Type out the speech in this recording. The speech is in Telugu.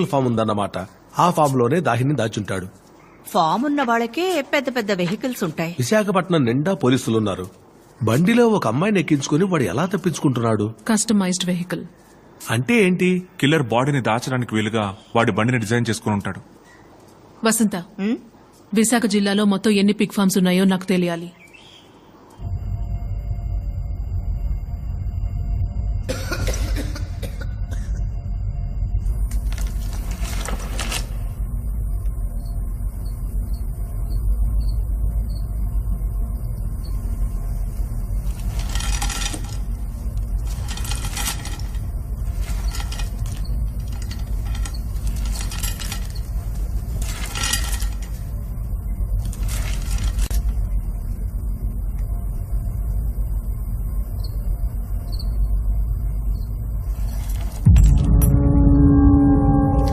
ఫామ్ ఉందన్నమాట. ఆ ఫామ్ లోనే దాహిని దాచుంటాడు. ఫామ్ ఉన్న వాళ్ళకే పెద్ద పెద్ద వెహికల్స్ ఉంటాయి. విశాఖపట్నం నిండా పోలీసులున్నారు. బండిలో ఒక అమ్మాయిని ఎక్కించుకుని వాడు ఎలా తప్పించుకుంటున్నాడు? కస్టమైజ్డ్ వెహికల్ అంటే ఏంటి? కిల్లర్ బాడీని దాచడానికి వీలుగా వాడి బండిని డిజైన్ చేసుకుని ఉంటాడు. వసంత, విశాఖ జిల్లాలో మొత్తం ఎన్ని పిగ్ ఫార్మ్స్ ఉన్నాయో నాకు తెలియాలి.